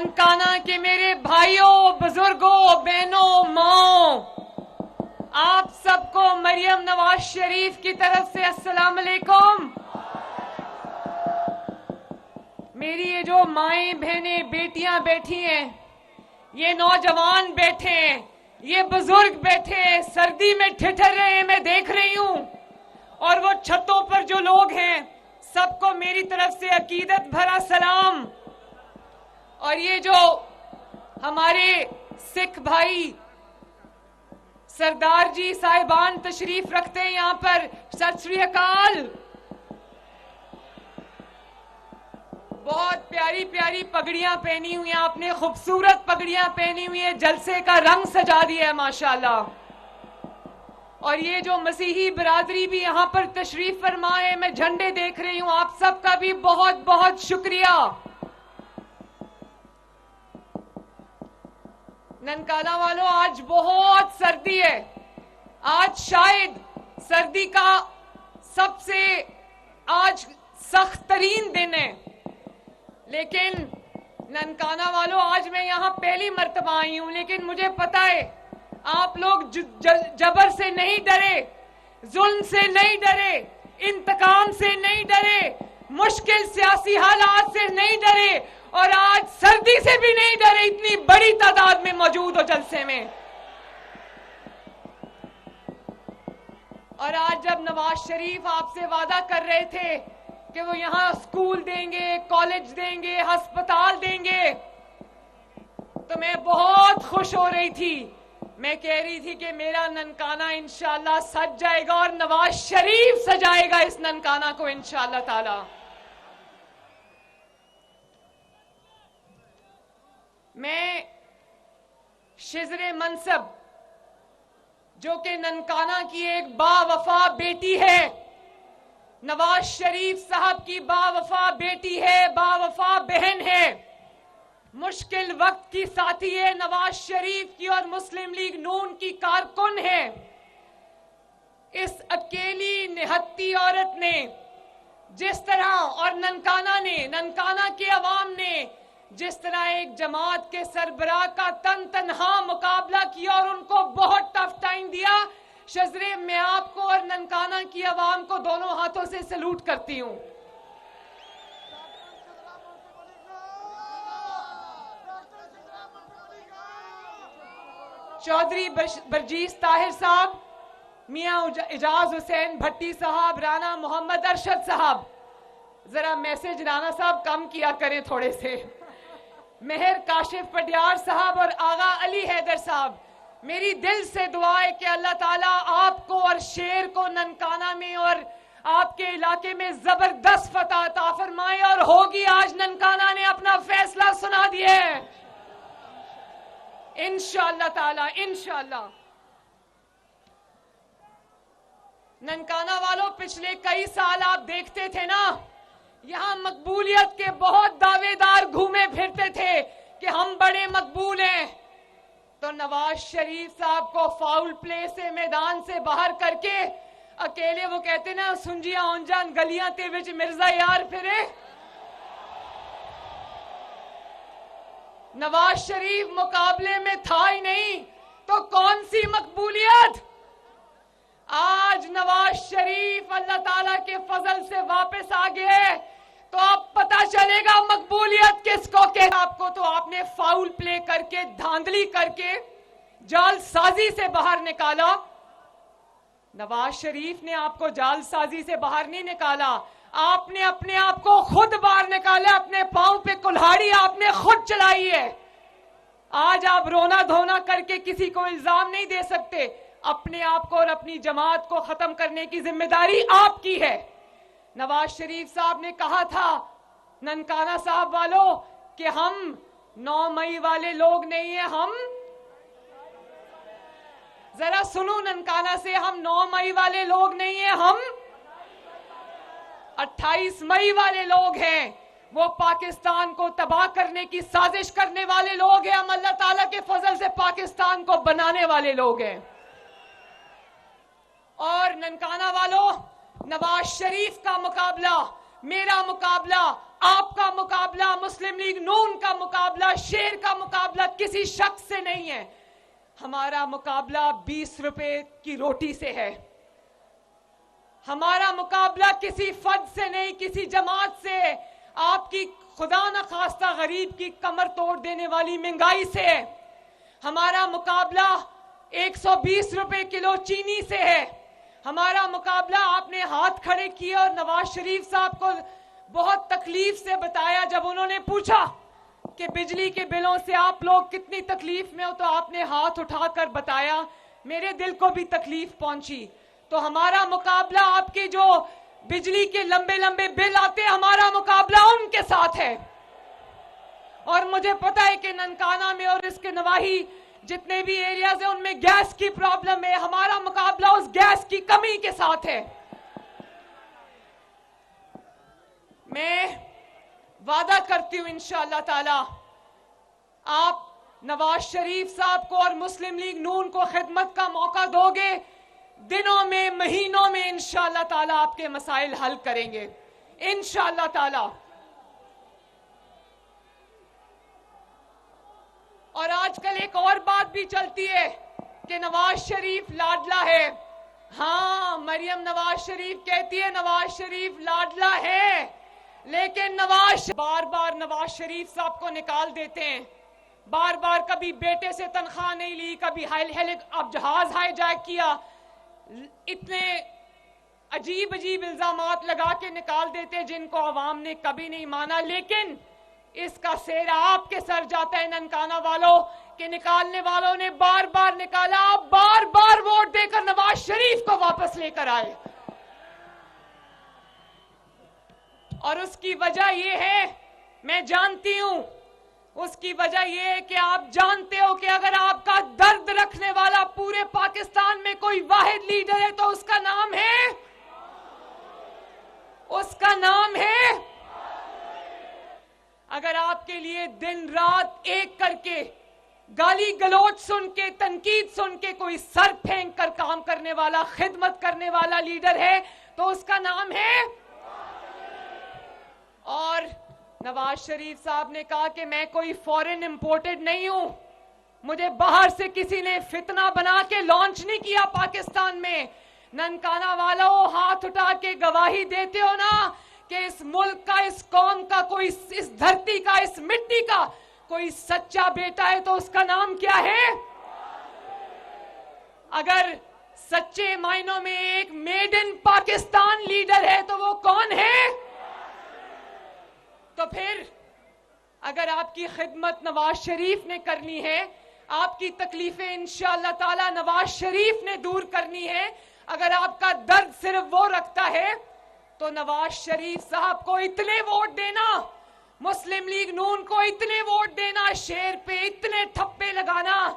ननकाना के मेरे भाइयों, बुजुर्गों, बहनों, माओ, आप सबको मरियम नवाज शरीफ की तरफ से अस्सलाम वालेकुम। मेरी ये जो माएं, बहनें, बेटियां बैठी हैं, ये नौजवान बैठे हैं, ये बुजुर्ग बैठे हैं, सर्दी में ठिठुर रहे हैं, मैं देख रही हूं। और वो छतों पर जो लोग हैं, सबको मेरी तरफ से अकीदत भरा सलाम। और ये जो हमारे सिख भाई सरदार जी साहिबान तशरीफ रखते हैं यहां पर, सत श्री अकाल। बहुत प्यारी प्यारी पगड़ियां पहनी हुई हैं आपने, खूबसूरत पगड़ियां पहनी हुई है, जलसे का रंग सजा दिया है माशाल्लाह। और ये जो मसीही बिरादरी भी यहां पर तशरीफ फरमा है, मैं झंडे देख रही हूं, आप सबका भी बहुत बहुत शुक्रिया। ननकाना वालों, आज बहुत सर्दी है, आज शायद सर्दी का सबसे आज सख्त तरीन दिन है। लेकिन ननकाना वालों, आज मैं यहां पहली मर्तबा आई हूं, लेकिन मुझे पता है आप लोग जबर से नहीं डरे, जुल्म से नहीं डरे, इंतकाम से नहीं डरे, मुश्किल सियासी हालात से नहीं डरे, और आज सर्दी से भी नहीं डरे। इतनी बड़ी तादाद में मौजूद हो जलसे में। और आज जब नवाज शरीफ आपसे वादा कर रहे थे कि वो यहां स्कूल देंगे, कॉलेज देंगे, अस्पताल देंगे, तो मैं बहुत खुश हो रही थी। मैं कह रही थी कि मेरा ननकाना इंशाअल्लाह सज जाएगा और नवाज शरीफ सजाएगा इस ननकाना को इंशाअल्लाह ताला। मैं शिजरे मनसब, जो कि ननकाना की एक बावफा बेटी है, नवाज शरीफ साहब की बावफा बेटी है, बावफा बहन है, मुश्किल वक्त की साथी है नवाज शरीफ की और मुस्लिम लीग नून की कारकुन है। इस अकेली निहत्ती औरत ने जिस तरह, और ननकाना के अवाम ने जिस तरह एक जमात के सरबराह का तनहा मुकाबला किया और उनको बहुत टफ टाइम दिया, शजरे मैं आपको और ननकाना की आवाम को दोनों हाथों से सैल्यूट करती हूं। चौधरी बरजीस ताहिर साहब, मियां इजाज हुसैन भट्टी साहब, राना मोहम्मद अरशद साहब, जरा मैसेज राना साहब कम किया करें थोड़े से, मेहर काशिफ पटियार साहब और आगा अली हैदर साहब, मेरी दिल से दुआ है कि अल्लाह ताला आपको और शेर को ननकाना में और आपके इलाके में जबरदस्त फतह अता फरमाए। और होगी, आज ननकाना ने अपना फैसला सुना दिया है इंशाअल्लाह ताला, इंशाअल्लाह। ननकाना वालों, पिछले कई साल आप देखते थे ना, यहां मकबूलियत के बहुत दावेदार घूमे फिरते थे कि हम बड़े मकबूल हैं। तो नवाज शरीफ साहब को फाउल प्ले से मैदान से बाहर करके अकेले वो कहते ना, सुंजिया ओंजान गलियां ते विच मिर्जा यार फिरे। नवाज शरीफ मुकाबले में था ही नहीं, तो कौन सी मकबूलियत। आज नवाज शरीफ अल्लाह ताला के फजल से वापस आ गए, तो अब पता चलेगा मकबूलियत किसको के। आपको तो आपने फाउल प्ले करके, धांधली करके, जालसाजी से बाहर निकाला। नवाज शरीफ ने आपको जालसाजी से बाहर नहीं निकाला, आपने अपने आप को खुद बाहर निकाला, अपने पांव पे कुल्हाड़ी आपने खुद चलाई है। आज आप रोना धोना करके किसी को इल्जाम नहीं दे सकते, अपने आप को और अपनी जमात को खत्म करने की जिम्मेदारी आपकी है। नवाज शरीफ साहब ने कहा था ननकाना साहब वालों कि हम 9 मई वाले लोग नहीं है, हम जरा सुनो ननकाना से, हम 9 मई वाले लोग नहीं है, हम 28 मई वाले लोग हैं। वो पाकिस्तान को तबाह करने की साजिश करने वाले लोग हैं, हम अल्लाह ताला के फजल से पाकिस्तान को बनाने वाले लोग हैं। और ननकाना वालों, नवाज शरीफ का मुकाबला, मेरा मुकाबला आपका मुकाबला, मुस्लिम लीग नून का मुकाबला, शेर का मुकाबला किसी शख्स से नहीं है। हमारा मुकाबला 20 रुपए की रोटी से है। हमारा मुकाबला किसी फर्द से नहीं, किसी जमात से, आपकी खुदा न खास्ता गरीब की कमर तोड़ देने वाली महंगाई से है। हमारा मुकाबला 120 रुपए किलो चीनी से है। हमारा मुकाबला आपने हाथ खड़े किए और नवाज शरीफ साहब को बहुत तकलीफ से बताया, जब उन्होंने पूछा कि बिजली के बिलों से आप लोग कितनी तकलीफ में हो, तो आपने हाथ उठाकर बताया, मेरे दिल को भी तकलीफ पहुंची। तो हमारा मुकाबला आपके जो बिजली के लंबे लंबे बिल आते हैं, हमारा मुकाबला उनके साथ है। और मुझे पता है कि ननकाना में और इसके नवाही जितने भी एरियाज हैं उनमें गैस की प्रॉब्लम है। हमारा मुकाबला उस गैस की कमी के साथ है। मैं वादा करती हूं इंशाअल्लाह ताला आप नवाज शरीफ साहब को और मुस्लिम लीग नून को खिदमत का मौका दोगे, दिनों में, महीनों में इंशाअल्लाह ताला आपके मसाइल हल करेंगे इंशाअल्लाह ताला। और आजकल एक और बात भी चलती है कि नवाज शरीफ लाडला है। हाँ, मरियम नवाज शरीफ कहती है नवाज शरीफ लाडला है, लेकिन बार बार नवाज शरीफ साहब को निकाल देते हैं। बार बार कभी बेटे से तनख्वाह नहीं ली, कभी अब जहाज हाईजैक किया, इतने अजीब अजीब इल्जामात लगा के निकाल देते जिनको अवाम ने कभी नहीं माना। लेकिन इसका सेहरा आपके सर जाता है ननकाना वालों के, निकालने वालों ने बार बार निकाला। आप बार बार वोट देकर नवाज शरीफ को वापस लेकर आए, और उसकी वजह यह है, मैं जानती हूं, उसकी वजह यह है कि आप जानते हो कि अगर आपका दर्द रखने वाला पूरे पाकिस्तान में कोई वाहिद लीडर है तो उसका नाम है अगर आपके लिए दिन रात एक करके गाली गलोच सुन के, तनकीद सुन के कोई सर फेंक कर काम करने वाला, खिदमत करने वाला लीडर है तो उसका नाम है। और नवाज शरीफ साहब ने कहा कि मैं कोई फॉरेन इंपोर्टेड नहीं हूं, मुझे बाहर से किसी ने फितना बना के लॉन्च नहीं किया पाकिस्तान में। ननकाना वालों, हाथ उठा के गवाही देते हो ना कि इस मुल्क का, इस कौम का, कोई इस धरती का, इस मिट्टी का कोई सच्चा बेटा है तो उसका नाम क्या है? अगर सच्चे मायनों में एक मेड इन पाकिस्तान लीडर है तो वो कौन है? तो फिर अगर आपकी खिदमत नवाज शरीफ ने करनी है, आपकी तकलीफें इंशाअल्लाह ताला नवाज शरीफ ने दूर करनी है, अगर आपका दर्द सिर्फ वो रखता है तो नवाज शरीफ साहब को इतने वोट देना, मुस्लिम लीग नून को इतने वोट देना, शेर पे इतने ठप्पे लगाना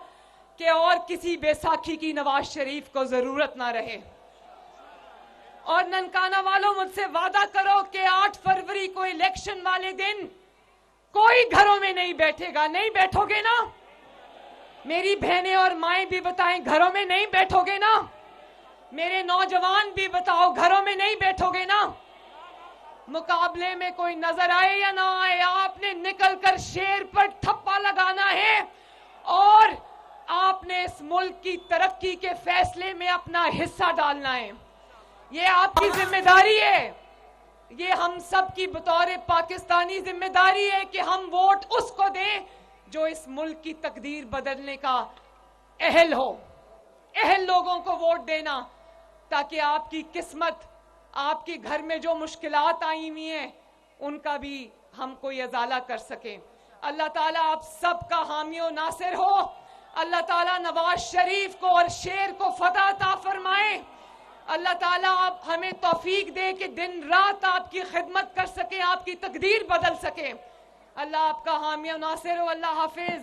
कि और किसी बैसाखी की नवाज शरीफ को जरूरत ना रहे। और ननकाना वालों, मुझसे वादा करो कि 8 फरवरी को इलेक्शन वाले दिन कोई घरों में नहीं बैठेगा। नहीं बैठोगे ना? मेरी बहनें और माएं भी बताएं, घरों में नहीं बैठोगे ना? मेरे नौजवान भी बताओ, घरों में नहीं बैठोगे ना? मुकाबले में कोई नजर आए या ना आए, आपने निकलकर शेर पर ठप्पा लगाना है और आपने इस मुल्क की तरक्की के फैसले में अपना हिस्सा डालना है। ये आपकी जिम्मेदारी है, ये हम सब की बतौर पाकिस्तानी जिम्मेदारी है कि हम वोट उसको दें जो इस मुल्क की तकदीर बदलने का अहल हो। अहल लोगों को वोट देना ताकि आपकी किस्मत, आपके घर में जो मुश्किलात आई हुई हैं उनका भी हम कोई अजाला कर सकें। अल्लाह ताला आप सबका हामी और नासिर हो। अल्लाह ताला नवाज शरीफ को और शेर को फतह अता फरमाए। अल्लाह ताला आप हमें तौफीक दे कि दिन रात आपकी खिदमत कर सके, आपकी तकदीर बदल सके। अल्लाह आपका हामी और नासिर हो। अल्लाह हाफिज।